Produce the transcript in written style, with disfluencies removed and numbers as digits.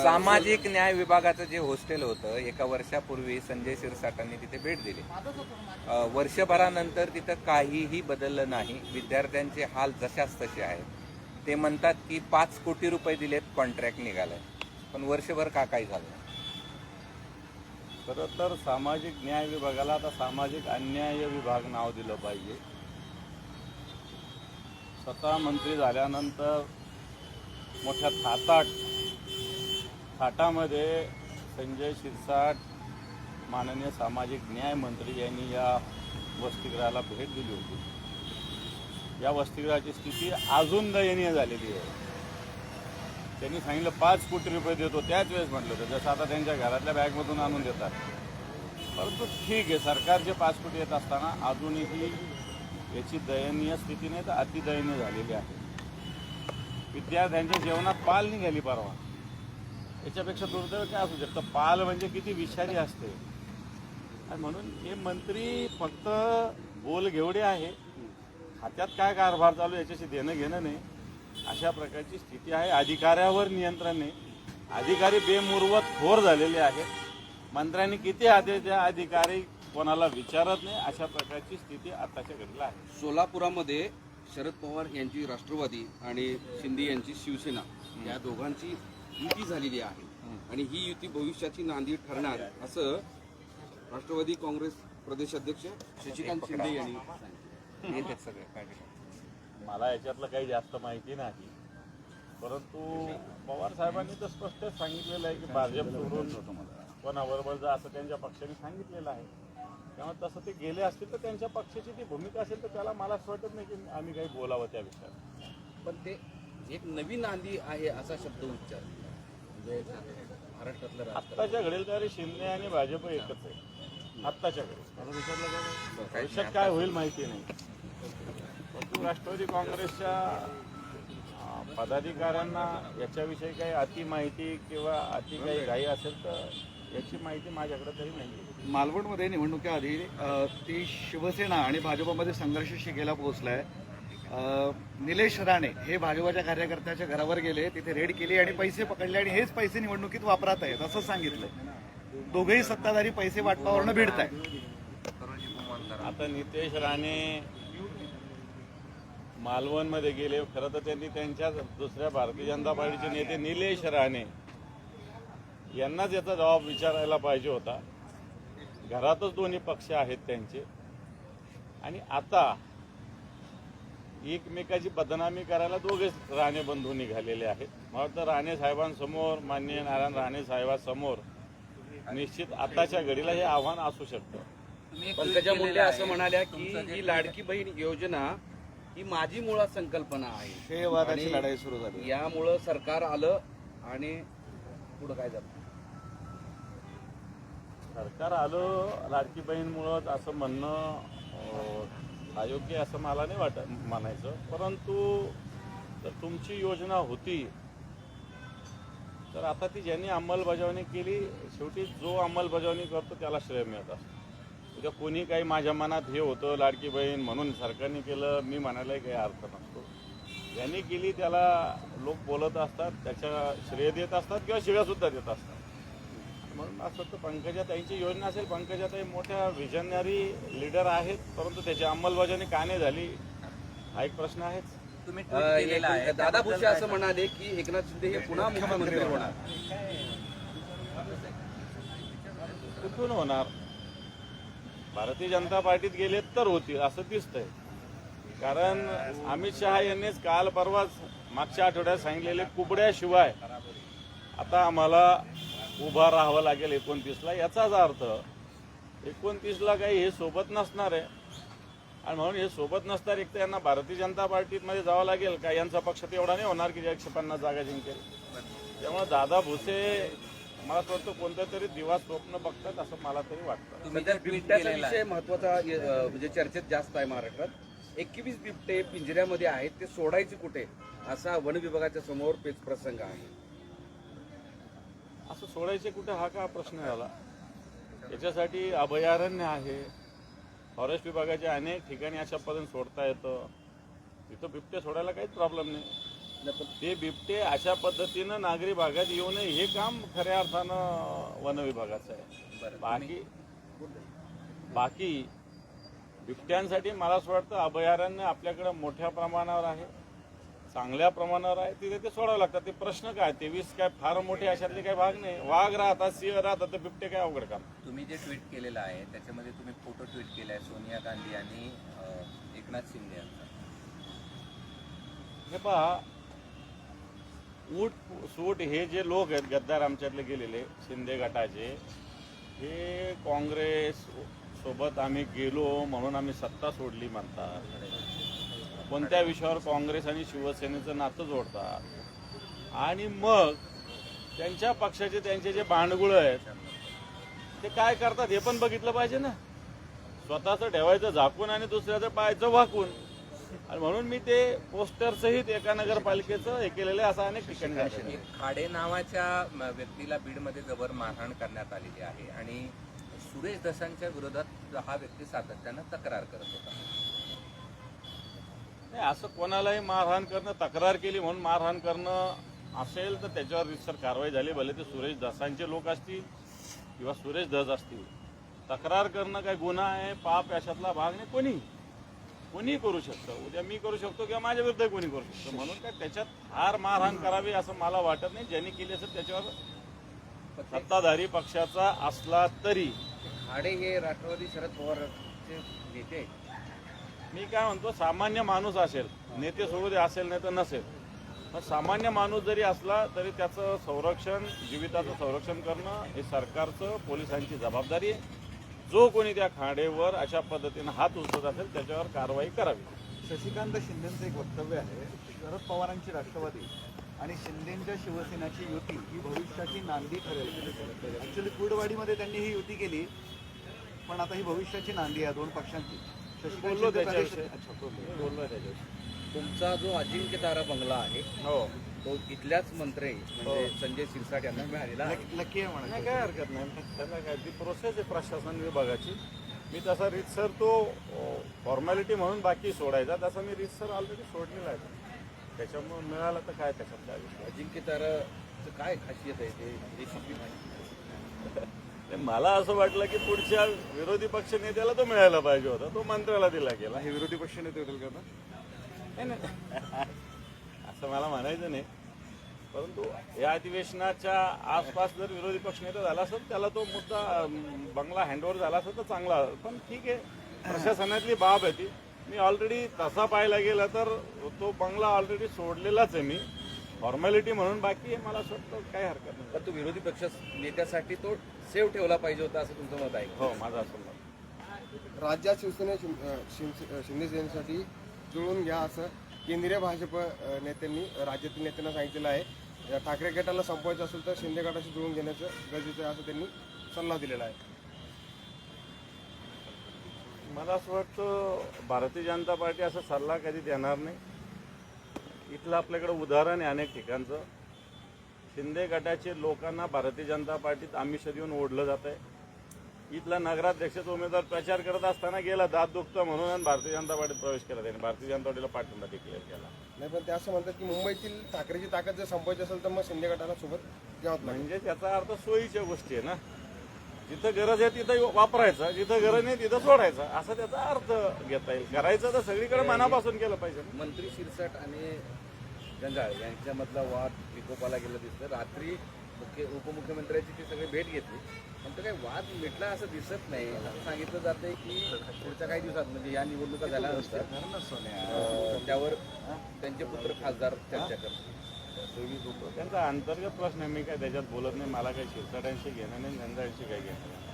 सामाजिक न्याय विभागाचं जे हॉस्टेल होतं, एका वर्षापूर्वी संजय शिरसाटांनी तिथे भेट दिली. वर्षभरानंतर तिथं काहीही बदललं नाही. विद्यार्थ्यांचे हाल जशाच तसे आहेत. ते म्हणतात की 5 कोटी रुपये दिलेत, कॉन्ट्रॅक्ट निघालंय, पण वर्षभर का काही झालं. खरं तर सामाजिक न्याय विभागाला आता सामाजिक अन्याय विभाग नाव दिलं पाहिजे. स्वतः मंत्री झाल्यानंतर मोठ्या थाटामध्ये संजय शिरसाट माननीय सामाजिक न्याय मंत्री यांनी या वसतिगृहाला भेट दिली होती. या वसतिगृहाची स्थिती अजून दयनीय झालेली आहे. त्यांनी सांगितलं 5 कोटी रुपये देतो, त्याच वेळेस म्हटलं होतं जसं आता त्यांच्या घरातल्या बॅगमधून आणून देतात. परंतु ठीक आहे, सरकारचे 5 कोटी येत असताना अजूनही याची दयनीय स्थिती नाही तर अतिदयनीय झालेली आहे. विद्यार्थ्यांच्या जेवणात पाल निघाली परवा. याच्यापेक्षा दुर्दैव काय असू शकतं. पाल म्हणजे किती विषारी असते. आणि म्हणून हे मंत्री फक्त बोल घेवडे आहे, हातात काय कारभार चालू याच्याशी देणं घेणं नाही, अशा प्रकारची स्थिती आहे. अधिकाऱ्यावर नियंत्रण नाही. अधिकारी बेमुरवत खोर झालेले आहेत. मंत्र्यांनी किती आदेश द्या, अधिकारी कोणाला विचारत नाही, अशा प्रकारची स्थिती आताच्या घडीला आहे. सोलापुरामध्ये शरद पवार यांची राष्ट्रवादी आणि शिंदे यांची शिवसेना या दोघांची युती झालेली आहे आणि ही युती भविष्याची नांदी ठरणार असं राष्ट्रवादी काँग्रेस प्रदेशाध्यक्ष शशिकांत शिंदे यांनी सांगितलं. मला याच्यातलं काही जास्त माहिती नाही, परंतु पवार साहेबांनी तर स्पष्ट सांगितलेलं आहे की भाजप सोडून कोणाबरोबर जा असं त्यांच्या पक्षाने सांगितलेलं आहे. त्यामुळे तसं ते गेले असतील तर त्यांच्या पक्षाची ती भूमिका असेल तर त्याला मला असं वाटत नाही की आम्ही काही बोलावं त्या विषयात. पण ते एक नवी नांदी आहे असा शब्द उच्चार म्हणजे महाराष्ट्रातलं आत्ताच्या घडील तरी शिंदे आणि भाजप एकच आहे. आत्ताच्या घडी भविष्यात काय होईल माहिती नाही. परंतु राष्ट्रवादी काँग्रेसच्या पदाधिकाऱ्यांना याच्याविषयी काही अति माहिती किंवा अति काही घाई असेल तर याची माहिती माझ्याकडे तरी नाही. मालवणमध्ये निवडणुकीआधी ती शिवसेना आणि भाजपमध्ये संघर्ष शिगेला पोहोचलाय. निलेश राणे हे भाजपच्या कार्यकर्त्याच्या घरावर गेले, तिथे रेड केली आणि पैसे पकडले आणि हेच पैसे निवडणुकीत वापरात आहेत असं सांगितलंय. दोघेही सत्ताधारी पैसे वाटपावरनं भिडत आहे. आता नितेश राणे मालवणमध्ये गेले. खरं तर त्यांनी त्यांच्या दुसऱ्या भारतीय जनता पार्टीचे नेते निलेश राणे यांनाच याचा जबाब विचारायला पाहिजे होता. घरातच दोन्ही पक्ष आहेत त्यांचे आणि आता एकमेकाची बदनामी करायला दोघेच राणे बंधू निघालेले आहेत. मला वाटतं राणे साहेबांसमोर, माननीय नारायण राणे साहेबांसमोर निश्चित आताच्या घडीला हे आव्हान असू शकतं. पंकजा मुंडे असं म्हणाल्या की ही लाडकी बहीण योजना ही माझी मुळात संकल्पना आहे. हे वादाची लढाई सुरू झाली. यामुळं सरकार आलं आणि पुढं काय झालं. सरकार आलं लाडकी बहीणमुळं असं म्हणणं अयोग्य असं मला नाही म्हणायचं. परंतु जर तुमची योजना होती तर आता ती ज्यांनी अंमलबजावणी केली, शेवटी जो अंमलबजावणी करतो त्याला श्रेय मिळत असतं. उद्या कोणी काही माझ्या मनात हे होतं लाडकी बहीण म्हणून सरकारने केलं मी म्हणायलाही काही अर्थ नसतो. ज्यांनी केली त्याला लोक बोलत असतात, त्याच्या श्रेय देत असतात किंवा शिव्यासुद्धा देत असतात. म्हणून असं तर पंकजाताईंची योजना असेल, पंकजाताई मोठ्या विजनरी लीडर आहेत, परंतु त्याची अंमलबजावणी का नाही झाली हा एक प्रश्न आहेच. दादा भुसे असं म्हणाले की एकनाथ शिंदे हे पुन्हा मुख्यमंत्री होणार. कुठून होणार? भारतीय जनता पार्टीत गेले तर होतील असं दिसतंय. कारण अमित शहा यांनीच काल परवाच मागच्या आठवड्यात सांगितलेले कुबड्याशिवाय आता आम्हाला उभा राहावं लागेल 29ला. याचाच अर्थ 29ला काही हे सोबत नसणार आहे आणि म्हणून हे सोबत नसणार. एक तर यांना भारतीय जनता पार्टीमध्ये जावं लागेल का, यांचा पक्ष तेवढा नाही होणार की 150 जागा जिंकेल. त्यामुळे दादा भुसे मला असं वाटतं कोणत्या तरी दिवा स्वप्न बघतात असं मला तरी वाटतं. बिबट्याचा विषय महत्वाचा म्हणजे चर्चेत जास्त आहे महाराष्ट्रात. 21 बिबटे पिंजऱ्यामध्ये आहेत, ते सोडायचे कुठे असा वन विभागाच्या समोर पेच प्रसंग आहे. असं सोडायचे कुठे हा का प्रश्न झाला. याच्यासाठी अभयारण्य आहे, फॉरेस्ट विभागाच्या अनेक ठिकाणी अशा पद्धतीने सोडता येतं. तिथं बिबटे सोडायला काहीच प्रॉब्लेम नाही. ते बिबटे अशा पद्धतीनं नागरी भागात येऊ नये हे काम खऱ्या अर्थानं वन विभागाचं आहे. बरं, बाकी बिबट्यांसाठी मला असं वाटतं अभयारण्य आपल्याकडे मोठ्या प्रमाणावर आहे, चांगल्या प्रमाणावर आहे, तिथे ते सोडावं लागतात. ते प्रश्न काय 23 काय फार मोठे अशातले काही भाग नाही. वाघ राहतात, सिंह राहतात, तर बिबटे काय अवघड काम. तुम्ही जे ट्विट केलेलं आहे त्याच्यामध्ये तुम्ही फोटो ट्विट केलाय सोनिया गांधी आणि एकनाथ शिंदे यांचा. हे पहा, ऊट सूट हे जे लोक आहेत गद्दार आमच्यातले गेलेले शिंदे गटाचे, हे काँग्रेस सोबत आम्ही गेलो म्हणून आम्ही सत्ता सोडली म्हणतात. कोणत्या विषयावर काँग्रेस आणि शिवसेनेचं नातं जोडतात आणि मग त्यांच्या पक्षाचे त्यांचे जे बांडगुळ आहेत ते काय करतात हे पण बघितलं पाहिजे ना. स्वतःचं ठेवायचं झाकून आणि दुसऱ्याचं पाहायचं वाकून. आणि म्हणून मी ते पोस्टर सहित एका नगरपालिकेचं हे केलेलं आहे. असं अनेक ठिकाणी झालेलं आहे. एक खाडे नावाच्या व्यक्तीला बीडमध्ये जबर मारहाण करण्यात आलेली आहे आणि सुरेश दसांच्या विरोधात हा व्यक्ती सातत्यानं तक्रार करत होता. नाही, असं कोणालाही मारहाण करणं, तक्रार केली म्हणून मारहाण करणं असेल तर त्याच्यावर रितसर कारवाई झाली. भले ते सुरेश दसांचे लोक असतील किंवा सुरेश धस असतील. तक्रार करणं काय गुन्हा आहे, पाप याच्यातला भाग नाही. कोणी करू शकतं. उद्या मी करू शकतो किंवा माझ्या विरुद्ध कोणी करू शकतो. म्हणून काय त्याच्यात फार मारहाण करावी असं मला वाटत नाही. ज्यांनी केली असेल त्याच्यावर सत्ताधारी पक्षाचा असला तरी. खाडे हे राष्ट्रवादी शरद पवारचे नेते आहेत. मी काय म्हणतो, सामान्य माणूस असेल, नेते सोडू दे, असेल नाही तर नसेल, पण सामान्य माणूस जरी असला तरी त्याचं संरक्षण, जीविताचं संरक्षण करणं हे सरकारचं, पोलिसांची जबाबदारी आहे. जो कोणी त्या खाडेवर अशा पद्धतीनं हात उचलत असेल त्याच्यावर कारवाई करावी. शशिकांत शिंदेचं एक वक्तव्य आहे, शरद पवारांची राष्ट्रवादी आणि शिंदेच्या शिवसेनेची युती ही भविष्याची नांदी ठरेल. ऍक्च्युली कुर्डवाडीमध्ये त्यांनी ही युती केली, पण आता ही भविष्याची नांदी आहे दोन पक्षांची. बोललो त्याच्याविषयी. बोललो तुमचा जो अजिंक्य तारा बंगला आहे हो, तो इथल्याच मंत्री म्हणजे संजय शिरसाट यांना मिळालेला आहे. नक्की आहे म्हणा. नाही काय हरकत नाही. त्याला काय ती प्रोसेस आहे प्रशासन विभागाची. मी तसा रीतसर तो फॉर्मॅलिटी म्हणून बाकी सोडायचा, तसा मी रीतसर ऑलरेडी सोडलेला आहे. त्याच्यामुळे मिळालं तर काय त्याच्यात काय विषय. अजिंक्य ताराचं काय खासियत आहे ते रेसिपी माहिती? मला असं वाटलं की पुढच्या विरोधी पक्ष नेत्याला तो मिळायला पाहिजे होता, तो मंत्र्याला दिला गेला. हे विरोधी पक्ष नेते होतील का? नाही असं मला म्हणायचं नाही, परंतु या अधिवेशनाच्या आसपास जर विरोधी पक्ष नेता झाला असेल त्याला तो मुद्दा बंगला हँडओव्हर झाला असेल तर चांगला. पण ठीक आहे, प्रशासनातली बाब आहे ती. मी ऑलरेडी तसा पाहायला गेला तर तो बंगला ऑलरेडी सोडलेलाच आहे मी, फॉर्मॅलिटी म्हणून. बाकी आहे मला असं वाटतं काही हरकत नाही. पण तो विरोधी पक्ष नेत्यासाठी तो सेव्ह ठेवला पाहिजे होता असं तुमचं मत आहे? हो, माझं असं मत. राज्यात शिंदे सेनेसाठी जुळून घ्या असं केंद्रीय भाजप नेत्यांनी राज्यातील नेत्यांना सांगितलेलं आहे. ठाकरे गटाला संपवायचं असेल तर शिंदे गटाशी जुळून घेण्याचं गरजेचं आहे असं त्यांनी सल्ला दिलेला आहे. मला असं वाटतं भारतीय जनता पार्टी असा सल्ला कधी देणार नाही. इथलं आपल्याकडे उदाहरण आहे अनेक ठिकाणचं. शिंदे गटाचे लोकांना भारतीय जनता पार्टीत आमिष देऊन ओढलं जात आहे. इथला नगराध्यक्षाचा उमेदवार प्रचार करत असताना गेला दात दुखतं म्हणून आणि भारतीय जनता पार्टीत प्रवेश केला त्याने. भारतीय जनता पार्टीला पाठिंबा डिक्लेअर केला. नाही, पण ते असं म्हणतात की मुंबईतील ठाकरेची ताकद जर संपवायची असेल तर मग शिंदे गटाला सोबत घ्यावं लागेल. म्हणजे त्याचा अर्थ सोयीच्या गोष्टी आहे ना. जिथं गरज आहे तिथं वापरायचं, जिथं गरज नाही तिथं सोडायचं, असा त्याचा अर्थ घेता येईल. करायचं तर सगळीकडे मनापासून केलं पाहिजे. मंत्री शिरसाट आणि जंजाळ यांच्यामधला वाद विकोपाला गेला दिसतं. रात्री उपमुख्यमंत्र्यांची ती सगळी भेट घेतली, पण तो काही वाद मिटला असं दिसत नाही. असं सांगितलं जातंय की पुढच्या काही दिवसात म्हणजे या निवडणुका झाल्यानंतर त्यावर त्यांचे पुत्र खासदार चर्चा करतील. त्यांचा अंतर्गत प्रश्न आहे. मी काय त्याच्यात बोलत नाही. मला काही शिरसाटांशी घेणं नाही, जंजाळशी काही घेणं नाही.